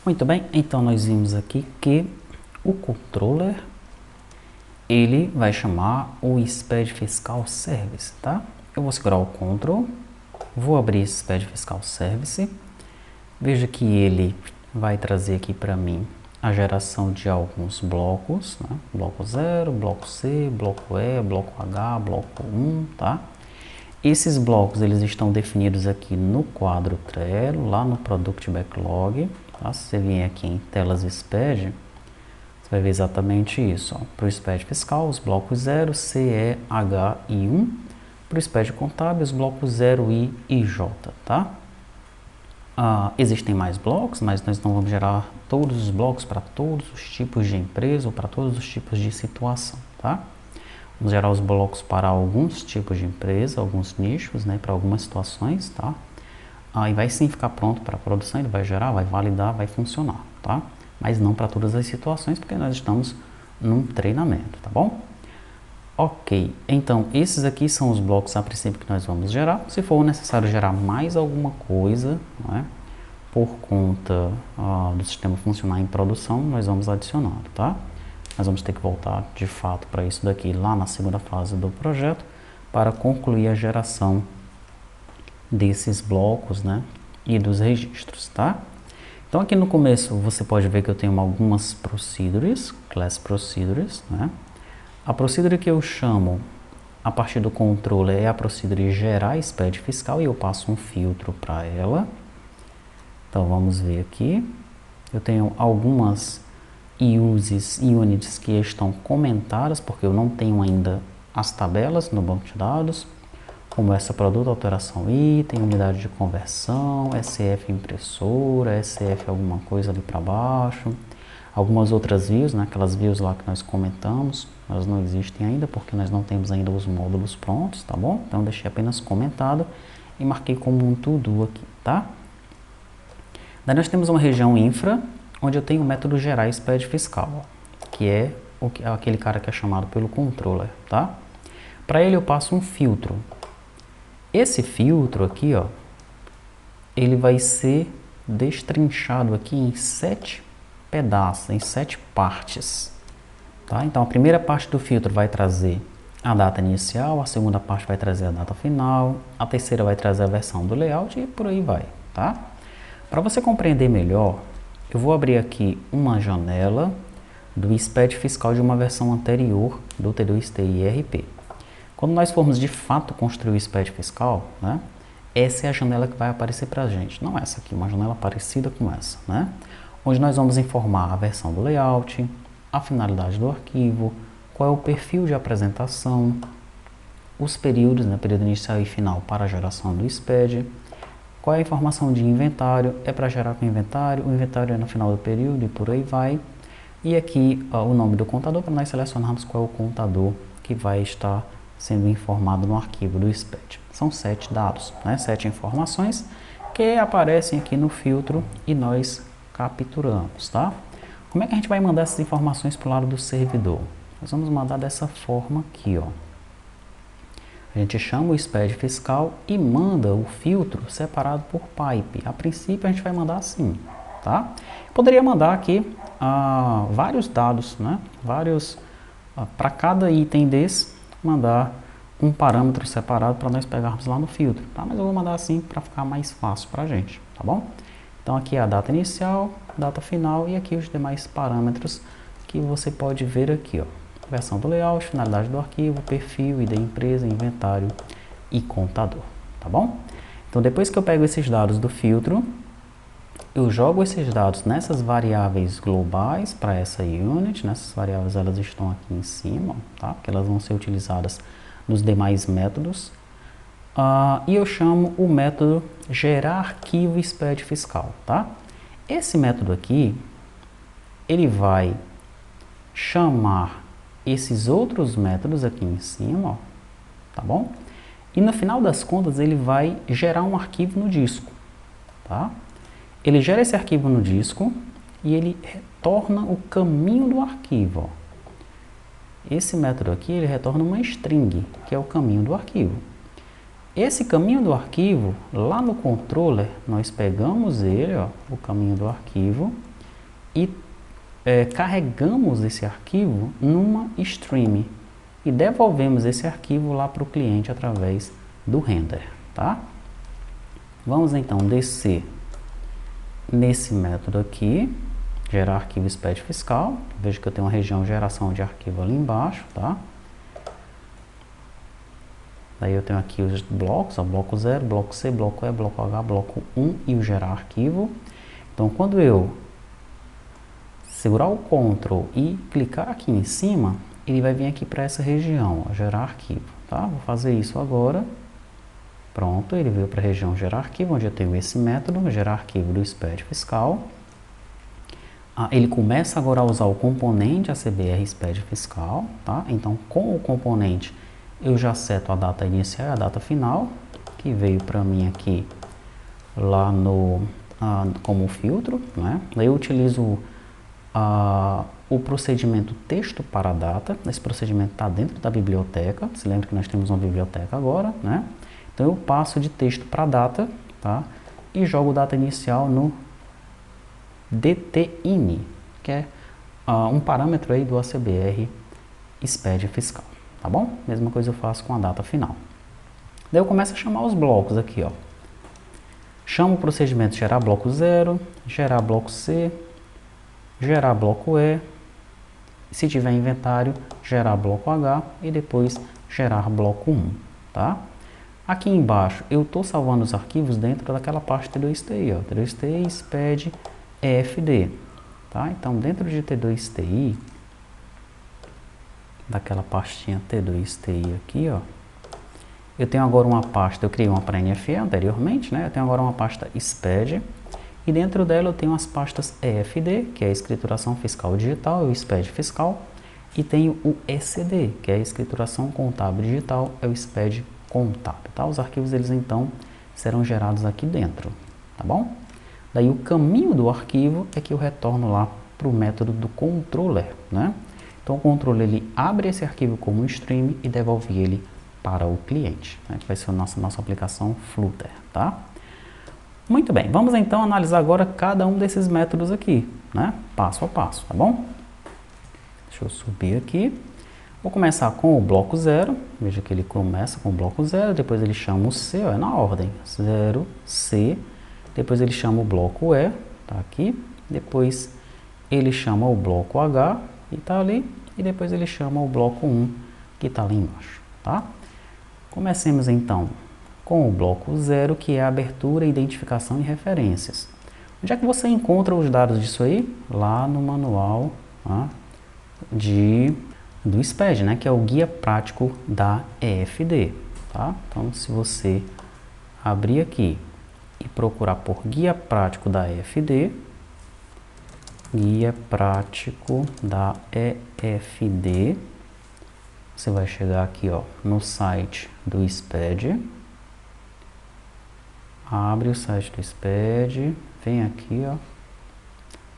Muito bem, então nós vimos aqui que o controller ele vai chamar o SPED Fiscal Service, tá? Eu vou segurar o Ctrl, vou abrir esse SPED Fiscal Service, veja que ele vai trazer aqui para mim a geração de alguns blocos, né? Bloco 0, bloco C, bloco E, bloco H, bloco 1, tá? Esses blocos eles estão definidos aqui no quadro Trello, lá no Product Backlog, tá? Se você vier aqui em Telas SPED, você vai ver exatamente isso. Para o SPED fiscal, os blocos 0, C, E, H e 1. Para o SPED contábil, os blocos 0, I e J, tá? Existem mais blocos, mas nós não vamos gerar todos os blocos para todos os tipos de empresa ou para todos os tipos de situação, tá? Vamos gerar os blocos para alguns tipos de empresa, alguns nichos, né, para algumas situações, tá? E vai sim ficar pronto para a produção, ele vai gerar, vai validar, vai funcionar, tá? Mas não para todas as situações, porque nós estamos num treinamento, tá bom? Ok, então esses aqui são os blocos a princípio que nós vamos gerar. Se for necessário gerar mais alguma coisa, né, por conta do sistema funcionar em produção, nós vamos adicionando, tá? Nós vamos ter que voltar de fato para isso daqui lá na segunda fase do projeto para concluir a geração desses blocos, né, e dos registros, tá? Então aqui no começo você pode ver que eu tenho algumas procedures, class procedures, né? A procedure que eu chamo a partir do controller é a procedure gerar SPED fiscal e eu passo um filtro para ela. Então vamos ver aqui. Eu tenho algumas units que estão comentadas, porque eu não tenho ainda as tabelas no banco de dados, como essa produto, alteração item, unidade de conversão, SF impressora, SF alguma coisa ali para baixo. Algumas outras views, né, aquelas views lá que nós comentamos, elas não existem ainda porque nós não temos ainda os módulos prontos, tá bom? Então deixei apenas comentado e marquei como um to-do aqui, tá? Daí nós temos uma região infra, onde eu tenho o método gerar SPED fiscal, que é aquele cara que é chamado pelo controller, tá? Para ele eu passo um filtro. Esse filtro aqui, ó, ele vai ser destrinchado aqui em 7 pedaços, em 7 partes, tá? Então a primeira parte do filtro vai trazer a data inicial, a segunda parte vai trazer a data final, a terceira vai trazer a versão do layout e por aí vai, tá? Para você compreender melhor, eu vou abrir aqui uma janela do SPED fiscal de uma versão anterior do T2T IRP. Quando nós formos de fato construir o SPED fiscal, né, essa é a janela que vai aparecer para a gente, não essa aqui, uma janela parecida com essa, né? Onde nós vamos informar a versão do layout, a finalidade do arquivo, qual é o perfil de apresentação, os períodos, né, período inicial e final para a geração do SPED, qual é a informação de inventário, é para gerar com inventário, o inventário é no final do período e por aí vai. E aqui o nome do contador para nós selecionarmos qual é o contador que vai estar sendo informado no arquivo do SPED. São 7 dados, né, 7 informações que aparecem aqui no filtro e nós capturamos, tá? Como é que a gente vai mandar essas informações para o lado do servidor? Nós vamos mandar dessa forma aqui, ó. A gente chama o SPED fiscal e manda o filtro separado por pipe. A princípio a gente vai mandar assim, tá? Poderia mandar aqui vários dados, né? Para cada item desse, mandar um parâmetro separado para nós pegarmos lá no filtro, tá? Mas eu vou mandar assim para ficar mais fácil para a gente, tá bom? Então aqui é a data inicial, data final e aqui os demais parâmetros que você pode ver aqui, ó. Versão do layout, finalidade do arquivo, perfil, ID empresa, inventário e contador, tá bom? Então depois que eu pego esses dados do filtro, eu jogo esses dados nessas variáveis globais para essa unit, nessas variáveis elas estão aqui em cima, tá? Porque elas vão ser utilizadas nos demais métodos. E eu chamo o método gerar arquivo SPED fiscal, tá? Esse método aqui, ele vai chamar esses outros métodos aqui em cima, ó, tá bom? E no final das contas ele vai gerar um arquivo no disco, tá? Ele gera esse arquivo no disco e ele retorna o caminho do arquivo, ó. Esse método aqui, ele retorna uma string, que é o caminho do arquivo. Esse caminho do arquivo, lá no controller, nós pegamos ele, ó, o caminho do arquivo, e carregamos esse arquivo numa stream e devolvemos esse arquivo lá para o cliente através do render, tá? Vamos então descer nesse método aqui, gerar arquivo SPED fiscal. Veja que eu tenho uma região geração de arquivo ali embaixo, tá? Daí eu tenho aqui os blocos, ó, bloco 0, bloco C, bloco E, bloco H, bloco 1 e o gerar arquivo. Então quando eu segurar o Ctrl e clicar aqui em cima, ele vai vir aqui para essa região, ó, gerar arquivo, tá? Vou fazer isso agora. Pronto, ele veio para a região gerar arquivo, onde eu tenho esse método, gerar arquivo do SPED fiscal. Ele começa agora a usar o componente ACBR SPED fiscal, tá? Então, com o componente, eu já seto a data inicial e a data final, que veio para mim aqui, lá no, como filtro, né? Eu utilizo o procedimento texto para data. Esse procedimento está dentro da biblioteca. Se lembra que nós temos uma biblioteca agora, né? Então eu passo de texto para data, tá? E jogo data inicial no DTIN, que é um parâmetro aí do ACBR SPED fiscal, tá bom? Mesma coisa eu faço com a data final. Daí eu começo a chamar os blocos aqui, ó. Chamo o procedimento gerar bloco 0, gerar bloco C, gerar bloco E, se tiver inventário, gerar bloco H e depois gerar bloco 1, tá? Aqui embaixo eu estou salvando os arquivos dentro daquela parte T2TI, ó, T2TI SPED EFD, tá? Então dentro de T2TI, daquela pastinha T2TI aqui, ó, eu tenho agora uma pasta, eu criei uma para NFE anteriormente, né? Eu tenho agora uma pasta SPED e dentro dela eu tenho as pastas EFD, que é a escrituração fiscal digital, é o SPED fiscal, e tenho o ECD, que é a escrituração contábil digital, é o SPED contábil, tá? Os arquivos eles então serão gerados aqui dentro, tá bom? Daí o caminho do arquivo é que eu retorno lá para o método do controller, né? Então o controller ele abre esse arquivo como um stream e devolve ele para o cliente, né? Que vai ser a nossa aplicação Flutter, tá? Muito bem, vamos então analisar agora cada um desses métodos aqui, né? Passo a passo, tá bom? Deixa eu subir aqui. Vou começar com o bloco 0, veja que ele começa com o bloco 0, depois ele chama o C, ó, é na ordem, 0, C, depois ele chama o bloco E, tá aqui, depois ele chama o bloco H, que tá ali, e depois ele chama o bloco 1, que tá ali embaixo, tá? Comecemos então com o bloco 0, que é a abertura, identificação e referências. Onde é que você encontra os dados disso aí? Lá no manual, tá? Do SPED, né, que é o guia prático da EFD, tá? Então, se você abrir aqui e procurar por guia prático da EFD, guia prático da EFD, você vai chegar aqui, ó, no site do SPED, abre o site do SPED, vem aqui, ó,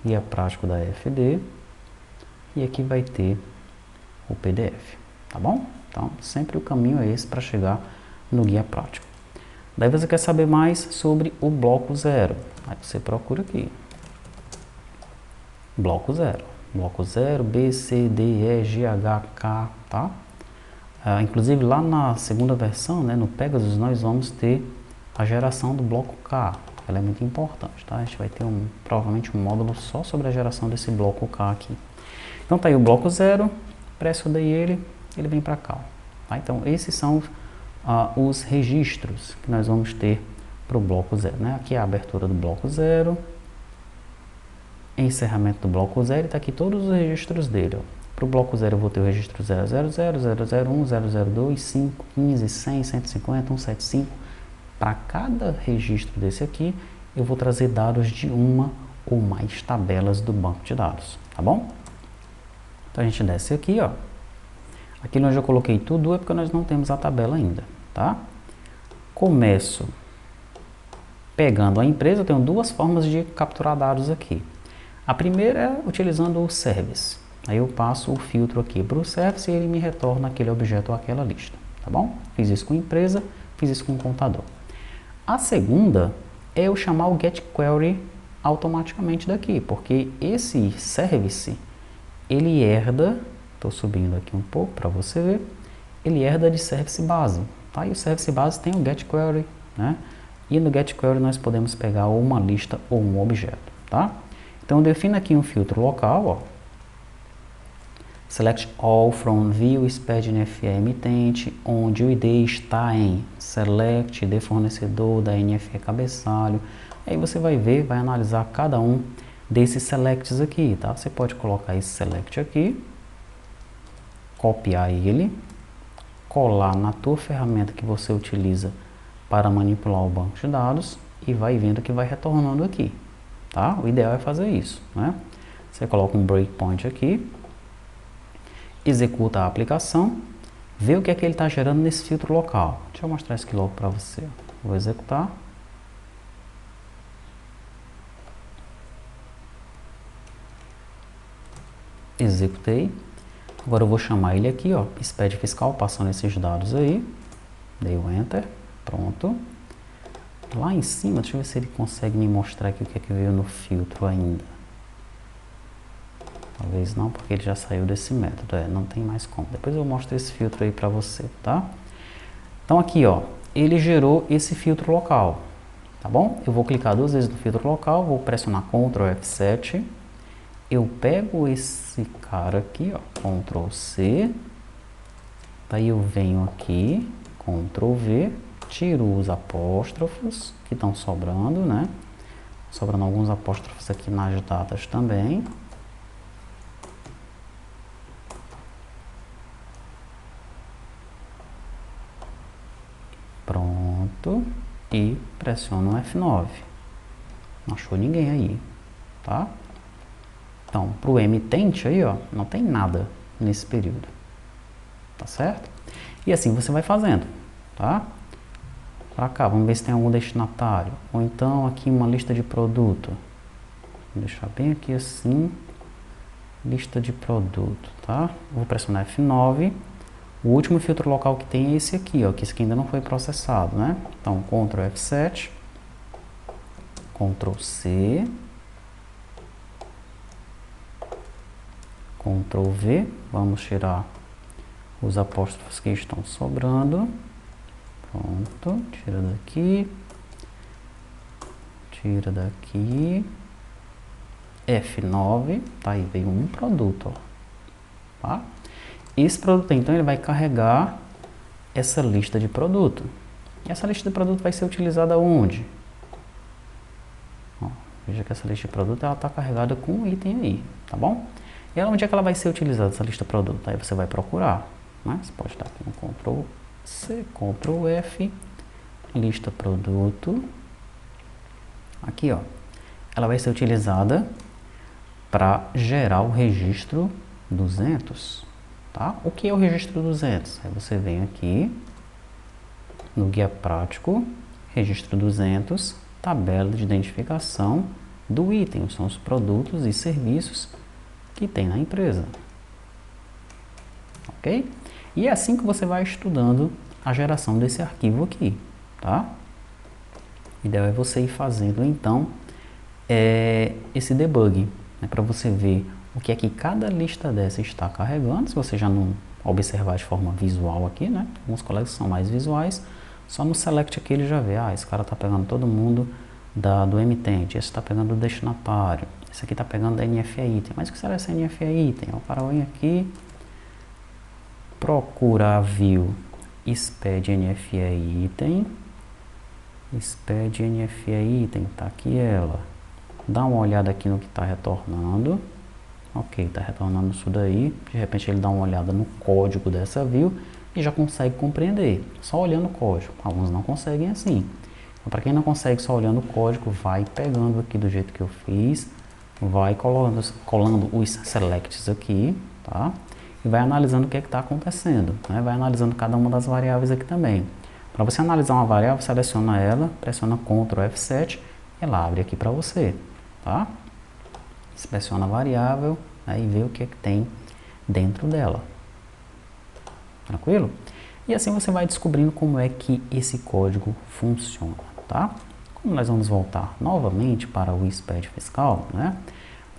guia prático da EFD, e aqui vai ter o PDF, tá bom? Então, sempre o caminho é esse para chegar no guia prático. Daí você quer saber mais sobre o bloco 0. Aí você procura aqui. Bloco 0. Bloco 0, B, C, D, E, G, H, K, tá? Inclusive lá na segunda versão, né, no Pegasus, nós vamos ter a geração do bloco K. Ela é muito importante, tá? A gente vai ter provavelmente um módulo só sobre a geração desse bloco K aqui. Então tá aí o bloco 0. Presso daí ele vem para cá, tá? Então esses são os registros que nós vamos ter para o bloco 0, né? Aqui é a abertura do bloco 0, encerramento do bloco 0 e está aqui todos os registros dele. Para o bloco 0 eu vou ter o registro 000, 001, 002, 5, 15, 100, 150, 175. Para cada registro desse aqui eu vou trazer dados de uma ou mais tabelas do banco de dados, tá bom? Então a gente desce aqui, ó. Aqui onde eu coloquei tudo é porque nós não temos a tabela ainda, tá? Começo pegando a empresa. Eu tenho duas formas de capturar dados aqui. A primeira é utilizando o service. Aí eu passo o filtro aqui para o service e ele me retorna aquele objeto ou aquela lista, tá bom? Fiz isso com empresa, fiz isso com contador. A segunda é eu chamar o getQuery automaticamente daqui, porque esse service, ele herda, estou subindo aqui um pouco para você ver, ele herda de service base, tá? E o service base tem o get query, né? E no get query nós podemos pegar ou uma lista ou um objeto, tá? Então eu defino aqui um filtro local, ó. Select all from view SPED NFE emitente, onde o ID está em select de fornecedor da NFE cabeçalho. Aí você vai ver, vai analisar cada um desses selects aqui, tá? Você pode colocar esse select aqui, copiar ele, colar na tua ferramenta que você utiliza para manipular o banco de dados e vai vendo que vai retornando aqui, tá? O ideal é fazer isso, né? Você coloca um breakpoint aqui, executa a aplicação, vê o que é que ele está gerando nesse filtro local. Deixa eu mostrar isso aqui logo para você. Vou executar. Executei. Agora eu vou chamar ele aqui, ó, SPED fiscal, passando esses dados aí. Dei o Enter. Pronto. Lá em cima, deixa eu ver se ele consegue me mostrar aqui o que é que veio no filtro ainda. Talvez não, porque ele já saiu desse método, não tem mais como. Depois eu mostro esse filtro aí para você, tá? Então aqui, ó, ele gerou esse filtro local, tá bom? Eu vou clicar 2 vezes no filtro local, vou pressionar Ctrl F7, eu pego esse cara aqui, ó, Ctrl C, daí eu venho aqui, Ctrl V, tiro os apóstrofos que estão sobrando, né? Sobrando alguns apóstrofos aqui nas datas também. Pronto, e pressiono F9. Não achou ninguém aí, tá? Então, para o emitente aí, ó, não tem nada nesse período, tá certo? E assim você vai fazendo, tá? Para cá, vamos ver se tem algum destinatário. Ou então aqui uma lista de produto. Vou deixar bem aqui assim, lista de produto, tá? Vou pressionar F9. O último filtro local que tem é esse aqui, ó, que esse aqui ainda não foi processado, né? Então, Ctrl F7, Ctrl C, Ctrl V, vamos tirar os apóstrofos que estão sobrando. Pronto, tira daqui, F9, tá aí, veio um produto, ó, tá? Esse produto, então, ele vai carregar essa lista de produto. E essa lista de produto vai ser utilizada onde? Ó, veja que essa lista de produto, ela está carregada com um item aí, tá bom? E onde é que ela vai ser utilizada, essa lista de produto? Aí você vai procurar, né? Você pode estar aqui no Ctrl C, Ctrl F, lista produto. Aqui, ó, ela vai ser utilizada para gerar o registro 200. Tá? O que é o registro 200? Aí você vem aqui no guia prático, registro 200, tabela de identificação do item, são os produtos e serviços que tem na empresa. Ok? E é assim que você vai estudando a geração desse arquivo aqui, tá? O ideal é você ir fazendo então esse debug, né, para você ver o que é que cada lista dessa está carregando. Se você já não observar de forma visual aqui, né? Alguns colegas são mais visuais, só no select aqui ele já vê, esse cara está pegando todo mundo do emitente, esse está pegando do destinatário, esse aqui está pegando da NFE item. Mas o que será essa NFE item? O cara vem aqui, procura a view SPED NFE item, SPED NFE item, tá aqui ela. Dá uma olhada aqui no que está retornando. Ok, está retornando isso daí. De repente ele dá uma olhada no código dessa view e já consegue compreender, só olhando o código. Alguns não conseguem assim. Então, para quem não consegue só olhando o código, vai pegando aqui do jeito que eu fiz, vai colando os selects aqui, tá? E vai analisando o que é que está acontecendo, né? Vai analisando cada uma das variáveis aqui também. Para você analisar uma variável, seleciona ela, pressiona Ctrl F7, ela abre aqui para você, tá? Seleciona a variável, aí vê o que é que tem dentro dela. Tranquilo? E assim você vai descobrindo como é que esse código funciona, tá? Como nós vamos voltar novamente para o SPED fiscal, né?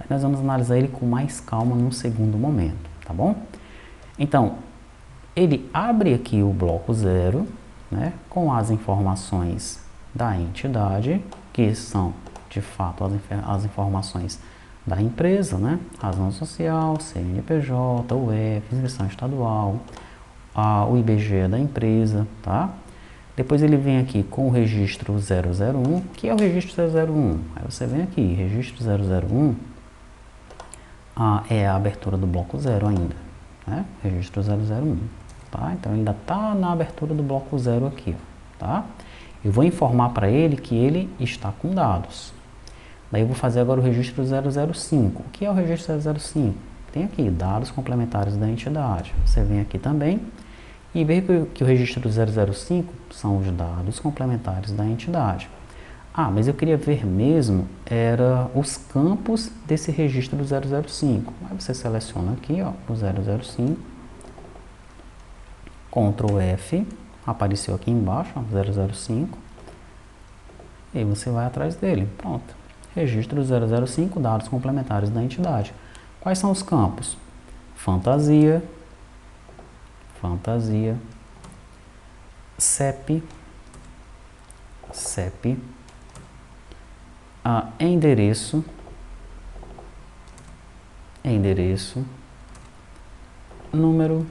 Nós vamos analisar ele com mais calma num segundo momento, tá bom? Então, ele abre aqui o bloco 0, né, com as informações da entidade, que são, de fato, as informações da empresa, né, razão social, CNPJ, UF, inscrição estadual, o IBGE da empresa, tá? Depois ele vem aqui com o registro 001, que é o registro 001. Aí você vem aqui, registro 001, é a abertura do bloco 0 ainda, né? Registro 001, tá? Então ele ainda está na abertura do bloco 0 aqui, tá? Eu vou informar para ele que ele está com dados. Daí eu vou fazer agora o registro 005. O que é o registro 005? Tem aqui dados complementares da entidade. Você vem aqui também e vê que o registro 005 são os dados complementares da entidade. Mas eu queria ver mesmo era os campos desse registro do 005. Aí você seleciona aqui, ó, o 005, Ctrl F, apareceu aqui embaixo, ó, 005, e aí você vai atrás dele, pronto. Registro 005, dados complementares da entidade. Quais são os campos? Fantasia, CEP, endereço, número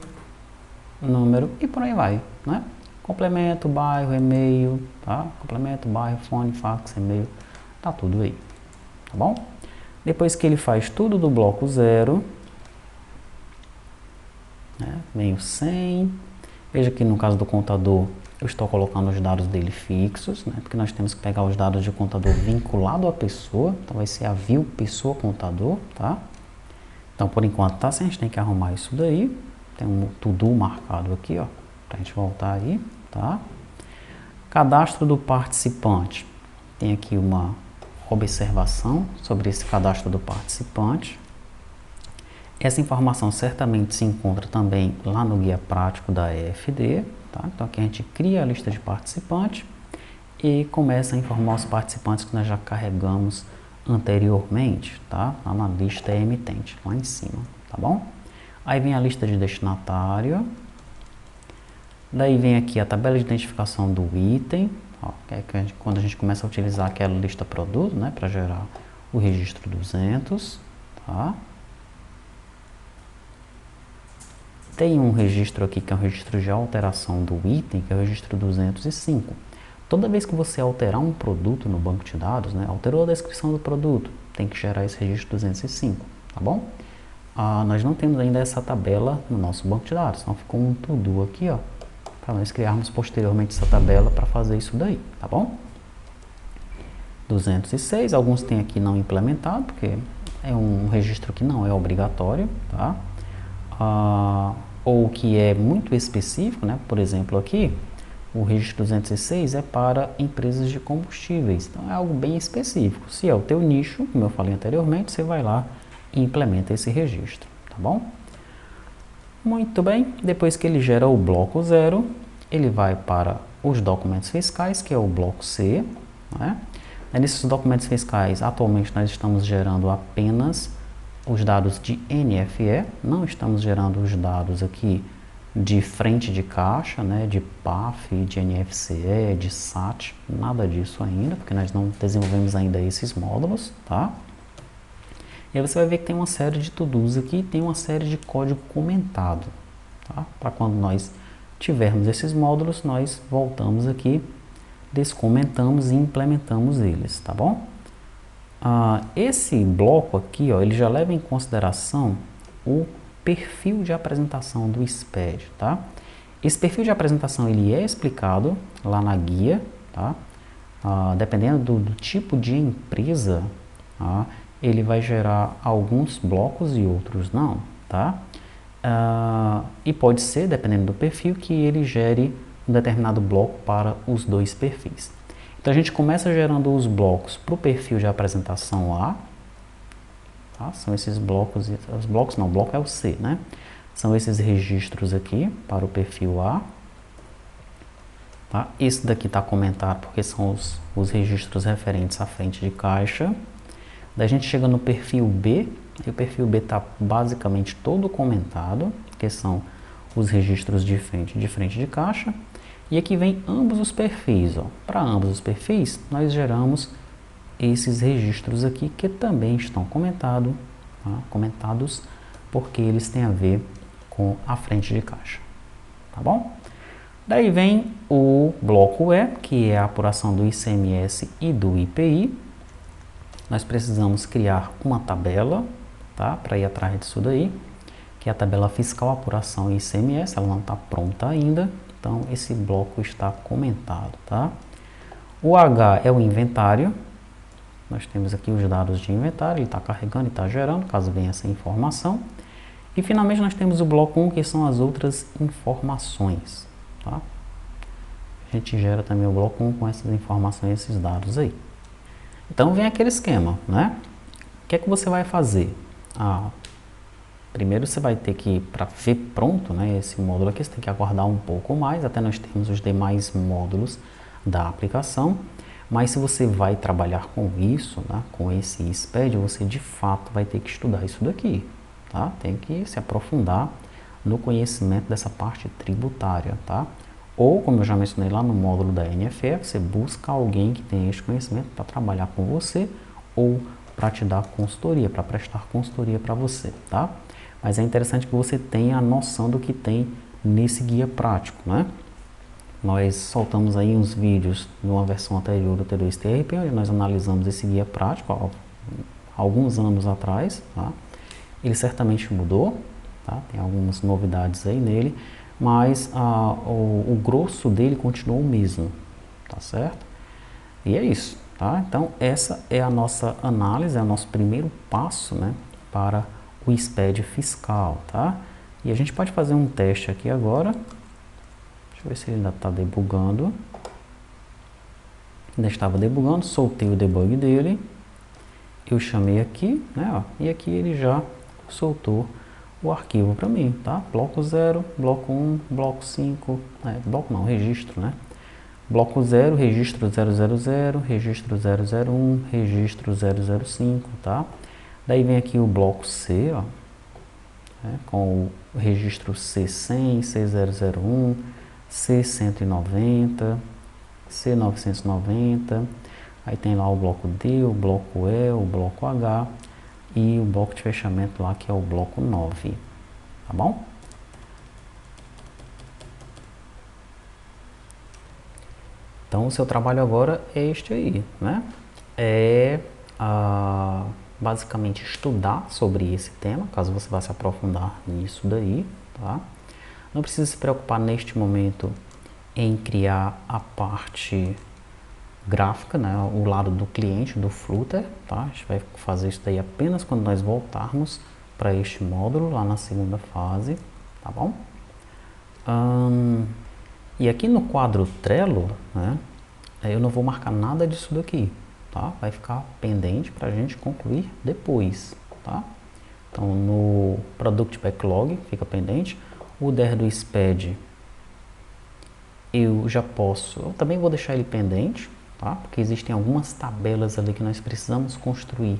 e por aí vai, né? Complemento, bairro, e-mail, tá? Complemento, bairro, fone, fax, e-mail, tá tudo aí, tá bom? Depois que ele faz tudo do bloco 0, né? Vem o 100, veja que no caso do contador eu estou colocando os dados dele fixos, né? Porque nós temos que pegar os dados de contador vinculado à pessoa, então vai ser a view pessoa contador, tá? Então por enquanto tá assim, a gente tem que arrumar isso daí, tem um to-do marcado aqui, ó, pra gente voltar aí, tá? Cadastro do participante, tem aqui uma observação sobre esse cadastro do participante. Essa informação certamente se encontra também lá no guia prático da EFD, tá? Então aqui a gente cria a lista de participantes e começa a informar os participantes que nós já carregamos anteriormente, tá? Lá na lista emitente, lá em cima, tá bom? Aí vem a lista de destinatário, daí vem aqui a tabela de identificação do item, ó, que é quando a gente começa a utilizar aquela lista produto, né, para gerar o registro 200, tá? Tem um registro aqui que é o registro de alteração do item, que é o registro 205. Toda vez que você alterar um produto no banco de dados, né, alterou a descrição do produto, tem que gerar esse registro 205, tá bom? Nós não temos ainda essa tabela no nosso banco de dados, então ficou um to-do aqui, ó, para nós criarmos posteriormente essa tabela para fazer isso daí, tá bom? 206, alguns tem aqui não implementado, porque é um registro que não é obrigatório, tá? Ou que é muito específico, né? Por exemplo, aqui, o registro 206 é para empresas de combustíveis, então é algo bem específico. Se é o teu nicho, como eu falei anteriormente, você vai lá e implementa esse registro, tá bom? Muito bem, depois que ele gera o bloco 0, ele vai para os documentos fiscais, que é o bloco C, né? Nesses documentos fiscais, atualmente nós estamos gerando apenas os dados de NFE, não estamos gerando os dados aqui de frente de caixa, né, de PAF, de NFCE, de SAT, nada disso ainda, porque nós não desenvolvemos ainda esses módulos, tá? E aí você vai ver que tem uma série de to-dos aqui, tem uma série de código comentado, tá? Para quando nós tivermos esses módulos, nós voltamos aqui, descomentamos e implementamos eles, tá bom? Esse bloco aqui, ó, ele já leva em consideração o perfil de apresentação do SPED, tá? Esse perfil de apresentação ele é explicado lá na guia, tá? Dependendo do tipo de empresa, tá? Ele vai gerar alguns blocos e outros não, tá? E pode ser, dependendo do perfil, que ele gere um determinado bloco para os dois perfis. Então a gente começa gerando os blocos para o perfil de apresentação A, tá? São esses blocos, os blocos não, o bloco é o C, né? São esses registros aqui para o perfil A. Tá? Esse daqui está comentado porque são os registros referentes à frente de caixa. Daí a gente chega no perfil B, e o perfil B está basicamente todo comentado, que são os registros de frente de caixa. E aqui vem ambos os perfis. Para ambos os perfis, nós geramos esses registros aqui que também estão comentados, tá? Comentados porque eles têm a ver com a frente de caixa. Tá bom? Daí vem o bloco E, que é a apuração do ICMS e do IPI. Nós precisamos criar uma tabela, tá? Para ir atrás disso daí, que é a tabela fiscal, apuração e ICMS. Ela não está pronta ainda, então esse bloco está comentado, tá? O H é o inventário. Nós temos aqui os dados de inventário, ele está carregando e está gerando, caso venha essa informação. E finalmente nós temos o bloco 1, que são as outras informações. Tá? A gente gera também o bloco 1 com essas informações, esses dados aí. Então vem aquele esquema, né? O que é que você vai fazer? Primeiro você vai ter que, para ver pronto, né, esse módulo aqui, você tem que aguardar um pouco mais, até nós termos os demais módulos da aplicação. Mas se você vai trabalhar com isso, né, com esse SPED, você de fato vai ter que estudar isso daqui. Tá? Tem que se aprofundar no conhecimento dessa parte tributária, tá? Ou, como eu já mencionei lá no módulo da NFE, você busca alguém que tenha este conhecimento para trabalhar com você ou para te dar consultoria, para prestar consultoria para você, tá? Mas é interessante que você tenha a noção do que tem nesse guia prático, né? Nós soltamos aí uns vídeos numa versão anterior do T2TRP, onde nós analisamos esse guia prático há alguns anos atrás, tá? Ele certamente mudou, tá? Tem algumas novidades aí nele, mas o grosso dele continuou o mesmo, tá certo? E é isso, tá? Então essa é a nossa análise, é o nosso primeiro passo, né, para o SPED fiscal, tá? E a gente pode fazer um teste aqui agora. Deixa eu ver se ele ainda está debugando. Ainda estava debugando, soltei o debug dele. Eu chamei aqui, né, ó, e aqui ele já soltou o arquivo para mim, tá? Bloco 0, bloco 1, bloco 5, bloco não, registro, né? Bloco 0, registro 000, registro 001, registro 005, tá? Daí vem aqui o bloco C, ó, né, com o registro C100, C001, C190, C990, aí tem lá o bloco D, o bloco E, o bloco H e o bloco de fechamento lá, que é o bloco 9, tá bom? Então o seu trabalho agora é este aí, né? Basicamente estudar sobre esse tema, caso você vá se aprofundar nisso daí, tá? Não precisa se preocupar neste momento em criar a parte gráfica, né, o lado do cliente, do Flutter, tá? A gente vai fazer isso daí apenas quando nós voltarmos para este módulo, lá na segunda fase, tá bom? E aqui no quadro Trello, né, eu não vou marcar nada disso daqui, tá? Vai ficar pendente para a gente concluir depois, tá? Então no Product Backlog fica pendente, o DER do SPED eu também vou deixar ele pendente, tá? Porque existem algumas tabelas ali que nós precisamos construir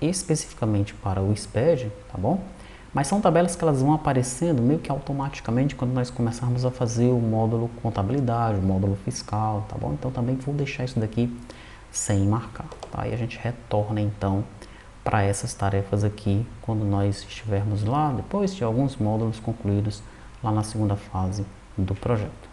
especificamente para o SPED, tá bom? Mas são tabelas que elas vão aparecendo meio que automaticamente quando nós começarmos a fazer o módulo contabilidade, o módulo fiscal, tá bom? Então também vou deixar isso daqui sem marcar, tá? E a gente retorna então para essas tarefas aqui quando nós estivermos lá, depois de alguns módulos concluídos lá na segunda fase do projeto.